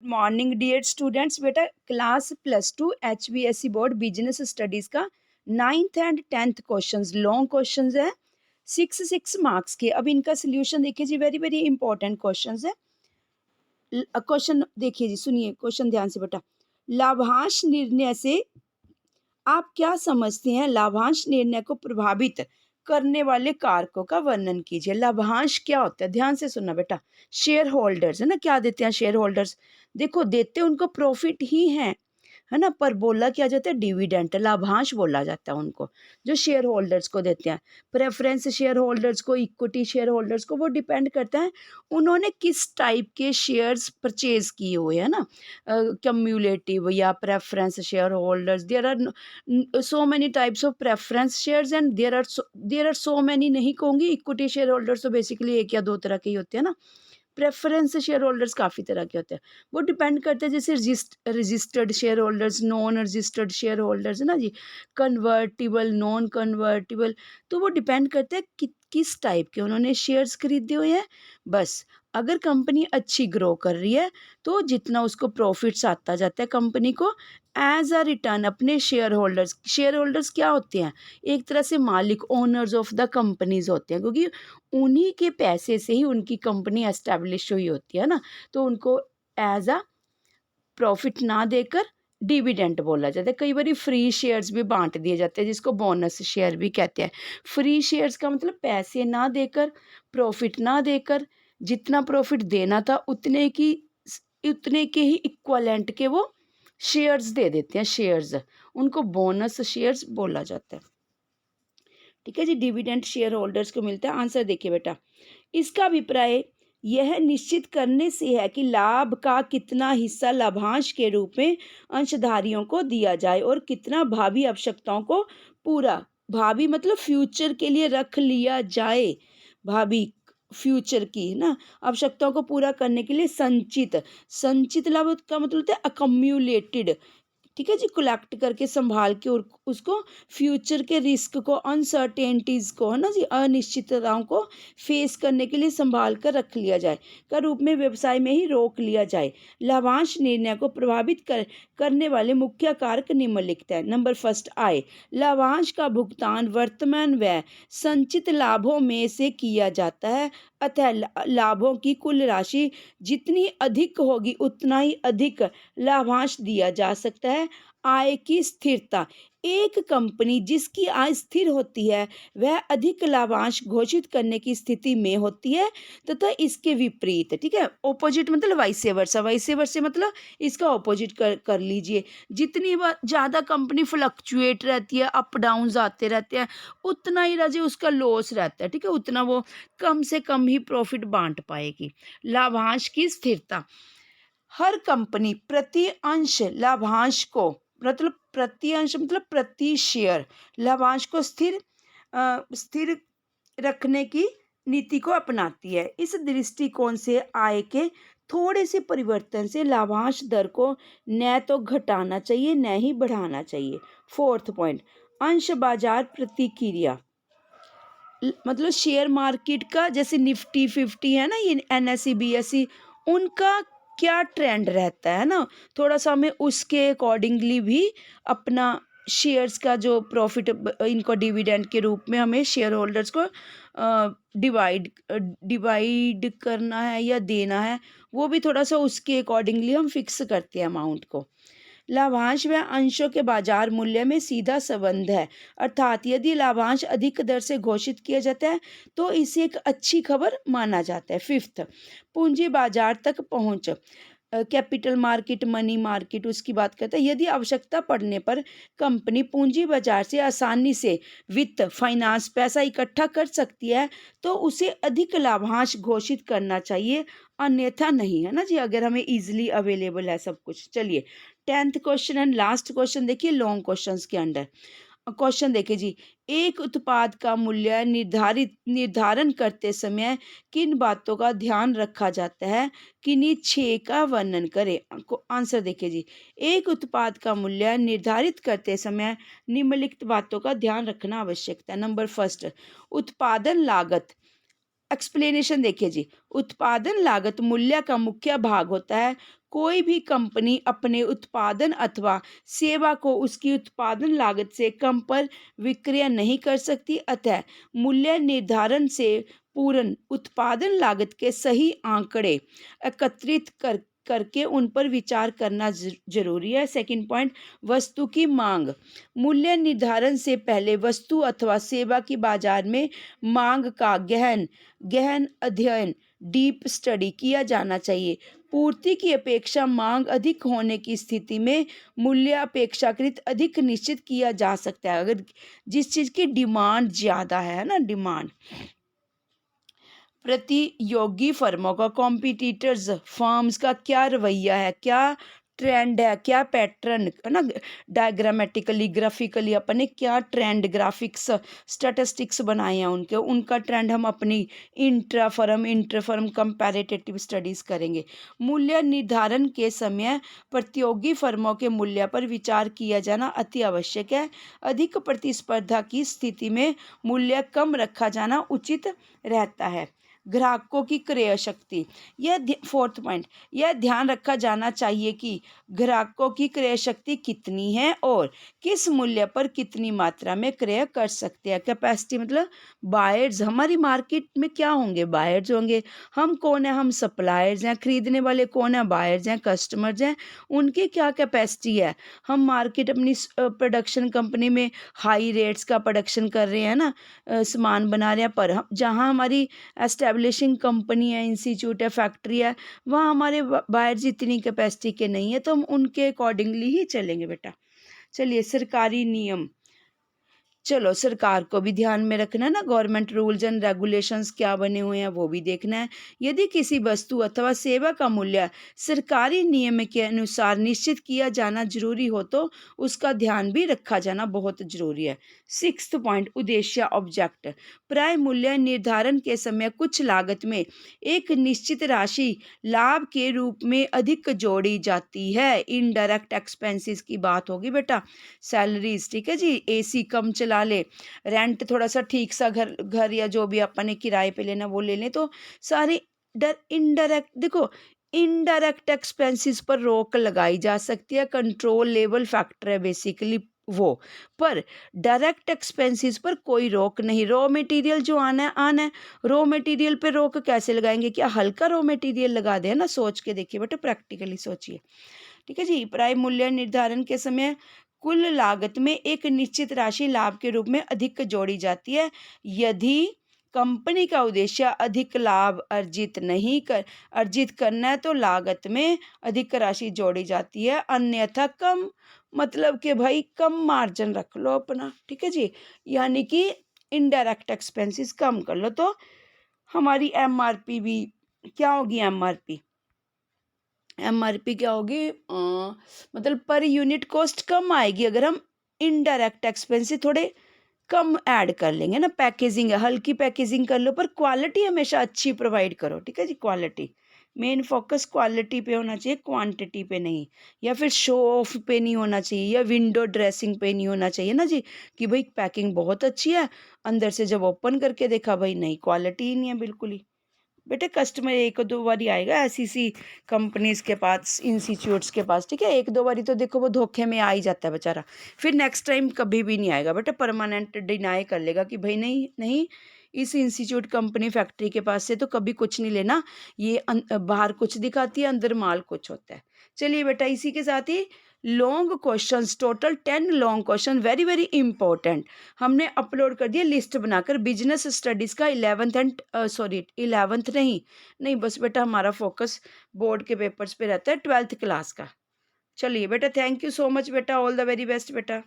Morning dear students. बेटा class +2 HBSE board business studies का 9th and 10th questions long questions है 6 marks के। अब इनका सोल्यूशन देखिए जी, वेरी वेरी इंपॉर्टेंट क्वेश्चंस है। क्वेश्चन देखिए जी, सुनिए क्वेश्चन ध्यान से बेटा। लाभांश निर्णय से आप क्या समझते हैं? लाभांश निर्णय को प्रभावित करने वाले कारकों का वर्णन कीजिए। लाभांश क्या होता है? ध्यान से सुनना बेटा। शेयर होल्डर्स है ना, क्या देते हैं शेयर होल्डर्स? देखो देते उनको प्रॉफिट ही है ना, पर बोला क्या जाता है? डिविडेंड, लाभांश बोला जाता है उनको, जो शेयर होल्डर्स को देते हैं। प्रेफरेंस शेयर होल्डर्स को, इक्विटी शेयर होल्डर्स को, वो डिपेंड करता है उन्होंने किस टाइप के शेयर्स परचेज किए हुए है ना। कम्युलेटिव या preference share holders, there are so many types of preference shares and there are so many, नहीं कहूँगी। इक्विटी शेयर होल्डर्स तो बेसिकली एक या दो तरह के ही होते हैं ना। प्रेफरेंस शेयर होल्डर्स काफ़ी तरह के होते हैं। वो डिपेंड करते हैं, जैसे registered share holders, non registered share holders है ना जी, कन्वर्टिबल, नॉन कन्वर्टिबल। तो वो डिपेंड करते हैं कि किस टाइप के उन्होंने शेयर्स खरीदे हुए हैं। बस अगर कंपनी अच्छी ग्रो कर रही है तो जितना उसको प्रॉफिट्स आता जाता है कंपनी को एज अ रिटर्न अपने शेयर होल्डर्स क्या होते हैं? एक तरह से मालिक, ओनर्स ऑफ द कंपनीज होते हैं, क्योंकि उन्हीं के पैसे से ही उनकी कंपनी एस्टैब्लिश हुई होती है ना। तो उनको एज अ प्रॉफिट ना देकर डिविडेंड बोला जाता है। कई बार फ्री शेयर्स भी बांट दिए जाते हैं, जिसको बोनस शेयर भी कहते हैं। फ्री शेयर्स का मतलब पैसे ना देकर, प्रॉफिट ना देकर, जितना प्रॉफिट देना था उतने के ही इक्वलेंट के वो शेयर्स दे देते हैं। शेयर्स, उनको बोनस शेयर्स बोला जाता है। ठीक है जी, डिविडेंड शेयर होल्डर्स को मिलता है। आंसर देखिए बेटा, इसका अभिप्राय यह निश्चित करने से है कि लाभ का कितना हिस्सा लाभांश के रूप में अंशधारियों को दिया जाए और कितना भावी आवश्यकताओं को पूरा, भावी मतलब फ्यूचर के लिए रख लिया जाए। भावी फ्यूचर की है ना आवश्यकताओं को पूरा करने के लिए संचित, संचित लाभ का मतलब होता है अकम्युलेटेड। ठीक है जी, कलेक्ट करके संभाल के और उसको फ्यूचर के रिस्क को, अनसर्टेनिटीज़ को है ना जी, अनिश्चितताओं को फेस करने के लिए संभाल कर रख लिया जाए का रूप में व्यवसाय में ही रोक लिया जाए। लाभांश निर्णय को प्रभावित करने वाले मुख्य कारक निम्नलिखित है। नंबर फर्स्ट, आय। लाभांश का भुगतान वर्तमान व्यय संचित लाभों में से किया जाता है, अतः लाभों की कुल राशि जितनी अधिक होगी उतना ही अधिक लाभांश दिया जा सकता है। आय की स्थिरता, एक कंपनी जिसकी आय स्थिर होती है वह अधिक लाभांश घोषित करने की स्थिति में होती है तथा इसके विपरीत। ठीक है, ऑपोजिट मतलब वाइसे वर्सा, वाइसे वर्से मतलब इसका ऑपोजिट कर लीजिए। जितनी ज़्यादा कंपनी फ्लक्चुएट रहती है, अप डाउन आते रहते हैं, उतना ही राजे उसका लॉस रहता है। ठीक है, उतना वो कम से कम ही प्रॉफिट बांट पाएगी। लाभांश की स्थिरता, हर कंपनी प्रति अंश लाभांश को, मतलब प्रति अंश मतलब प्रति शेयर लाभांश को स्थिर रखने की नीति को अपनाती है। इस दृष्टिकोण से आय के थोड़े से परिवर्तन से लाभांश दर को न तो घटाना चाहिए न ही बढ़ाना चाहिए। फोर्थ पॉइंट, अंश बाजार प्रतिक्रिया, मतलब शेयर मार्केट का, जैसे निफ्टी 50 है ना, ये NSE BSE, उनका क्या ट्रेंड रहता है ना, थोड़ा सा हमें उसके अकॉर्डिंगली भी अपना शेयर्स का जो प्रॉफिट इनको डिविडेंड के रूप में हमें शेयर होल्डर्स को डिवाइड करना है या देना है, वो भी थोड़ा सा उसके अकॉर्डिंगली हम फिक्स करते हैं अमाउंट को। लाभांश व अंशों के बाजार मूल्य में सीधा संबंध है, अर्थात यदि लाभांश अधिक दर से घोषित किया जाता है तो इसे एक अच्छी खबर माना जाता है। फिफ्थ, पूंजी बाजार तक पहुंच, कैपिटल मार्केट, मनी मार्केट, उसकी बात करते हैं। यदि आवश्यकता पड़ने पर कंपनी पूंजी बाजार से आसानी से वित्त, फाइनेंस, पैसा इकट्ठा कर सकती है तो उसे अधिक लाभांश घोषित करना चाहिए, अन्यथा नहीं, है ना जी, अगर हमें इजीली अवेलेबल है सब कुछ। चलिए 10th question and last question देखिए लॉन्ग क्वेश्चंस के अंडर। क्वेश्चन देखिए जी, एक उत्पाद का मूल्य निर्धारण करते समय किन बातों का ध्यान रखा जाता है? किन्हीं 6 का वर्णन करें। आंसर देखिए जी, एक उत्पाद का मूल्य निर्धारित करते समय निम्नलिखित बातों का ध्यान रखना आवश्यक है। नंबर फर्स्ट, उत्पादन लागत, एक्सप्लेनेशन देखिए जी, उत्पादन लागत मूल्य का मुख्य भाग होता है। कोई भी कंपनी अपने उत्पादन अथवा सेवा को उसकी उत्पादन लागत से कम पर विक्रय नहीं कर सकती, अतः मूल्य निर्धारण से पूर्ण उत्पादन लागत के सही आंकड़े एकत्रित करके उन पर विचार करना जरूरी है। सेकंड पॉइंट, वस्तु की मांग। मूल्य निर्धारण से पहले वस्तु अथवा सेवा की बाजार में मांग का गहन गहन अध्ययन, डीप स्टडी किया जाना चाहिए। पूर्ति की अपेक्षा मांग अधिक होने की स्थिति में मूल्य अपेक्षाकृत अधिक निश्चित किया जा सकता है। अगर जिस चीज़ की डिमांड ज़्यादा है ना, डिमांड, प्रतियोगी फर्मों का, कॉम्पिटिटर्स फर्म्स का क्या रवैया है, क्या ट्रेंड है, क्या पैटर्न है ना, डायग्रामेटिकली ग्राफिकली अपने क्या ट्रेंड, ग्राफिक्स स्टैटिस्टिक्स बनाए हैं उनके, उनका ट्रेंड हम अपनी इंटर फर्म कंपैरेटिव स्टडीज़ करेंगे। मूल्य निर्धारण के समय प्रतियोगी फर्मों के मूल्य पर विचार किया जाना अति आवश्यक है। अधिक प्रतिस्पर्धा की स्थिति में मूल्य कम रखा जाना उचित रहता है। ग्राहकों की क्रय शक्ति, यह फोर्थ पॉइंट, यह ध्यान रखा जाना चाहिए कि ग्राहकों की क्रय शक्ति कितनी है और किस मूल्य पर कितनी मात्रा में क्रय कर सकते हैं। कैपेसिटी मतलब बायर्स, हमारी मार्केट में क्या होंगे, बायर्स होंगे। हम कौन है, हम सप्लायर्स हैं, खरीदने वाले कौन है, बायर्स हैं, कस्टमर्स हैं, उनकी क्या कैपेसिटी है। हम मार्केट अपनी प्रोडक्शन कंपनी में हाई रेट्स का प्रोडक्शन कर रहे हैं ना, सामान बना रहे हैं, पर हम जहाँ हमारी एस्टेब्लिशिंग कंपनी है, इंस्टीट्यूट है, फैक्ट्री है, वहाँ हमारे बायर्स इतनी कैपेसिटी के नहीं है, तो हम उनके अकॉर्डिंगली ही चलेंगे बेटा। चलिए, सरकारी नियम, चलो सरकार को भी ध्यान में रखना है ना, गवर्नमेंट रूल्स एंड रेगुलेशंस क्या बने हुए हैं वो भी देखना है। यदि किसी वस्तु अथवा सेवा का मूल्य सरकारी नियम के अनुसार निश्चित किया जाना जरूरी हो तो उसका ध्यान भी रखा जाना बहुत जरूरी है। सिक्स्थ पॉइंट, उद्देश्य ऑब्जेक्ट। प्राय मूल्य निर्धारण के समय कुछ लागत में एक निश्चित राशि लाभ के रूप में अधिक जोड़ी जाती है। इनडायरेक्ट एक्सपेंसेस की बात होगी बेटा, सैलरीज, ठीक है जी, एसी कम चला ले, रेंट थोड़ा सा ठीक सा घर घर या जो भी अपन ने किराए पे लेना वो ले लें, तो सारे इनडायरेक्ट, देखो इनडायरेक्ट एक्सपेंसेस पर रोक लगाई जा सकती है, कंट्रोल लेवल फैक्टर है बेसिकली वो, पर डायरेक्ट एक्सपेंसेस पर कोई रोक नहीं। रॉ मटेरियल जो आना है, रॉ मटेरियल पे रोक कैसे लगाएंगे, क्या हल्का रॉ मटेरियल लगा दे, है ना, सोच के देखिए बेटा, प्रैक्टिकली सोचिए, ठीक है जी। प्राय मूल्य निर्धारण के समय कुल लागत में एक निश्चित राशि लाभ के रूप में अधिक जोड़ी जाती है। यदि कंपनी का उद्देश्य अधिक लाभ अर्जित करना है तो लागत में अधिक राशि जोड़ी जाती है, अन्यथा कम, मतलब कि भाई कम मार्जिन रख लो अपना, ठीक है जी, यानी कि इनडायरेक्ट एक्सपेंसेस कम कर लो, तो हमारी एमआरपी भी क्या होगी, एमआरपी क्या होगी, मतलब पर यूनिट कॉस्ट कम आएगी अगर हम इनडायरेक्ट एक्सपेंसेस थोड़े कम ऐड कर लेंगे ना। पैकेजिंग है, हल्की पैकेजिंग कर लो, पर क्वालिटी हमेशा अच्छी प्रोवाइड करो, ठीक है जी, क्वालिटी मेन फोकस क्वालिटी पे होना चाहिए, क्वांटिटी पे नहीं, या फिर शो ऑफ पे नहीं होना चाहिए, या विंडो ड्रेसिंग पे नहीं होना चाहिए ना जी, कि भाई पैकिंग बहुत अच्छी है, अंदर से जब ओपन करके देखा भाई नहीं, क्वालिटी ही नहीं है बिल्कुल ही। बेटे कस्टमर एक दो बारी आएगा ऐसी कंपनीज के पास, इंस्टीट्यूट्स के पास, ठीक है, एक दो बारी तो देखो वो धोखे में आ ही जाता है बेचारा, फिर नेक्स्ट टाइम कभी भी नहीं आएगा बेटा, परमानेंट डिनाई कर लेगा कि भाई नहीं नहीं, इस इंस्टीट्यूट कंपनी फैक्ट्री के पास से तो कभी कुछ नहीं लेना, ये बाहर कुछ दिखाती है, अंदर माल कुछ होता है। चलिए बेटा, इसी के साथ ही long questions, total 10 long question, very very important, हमने अपलोड कर दिया लिस्ट बनाकर। बिजनेस स्टडीज़ का 11th नहीं नहीं, बस बेटा हमारा फोकस बोर्ड के पेपर्स पे रहता है, 12th क्लास का। चलिए बेटा, थैंक यू सो मच बेटा, ऑल द वेरी बेस्ट बेटा।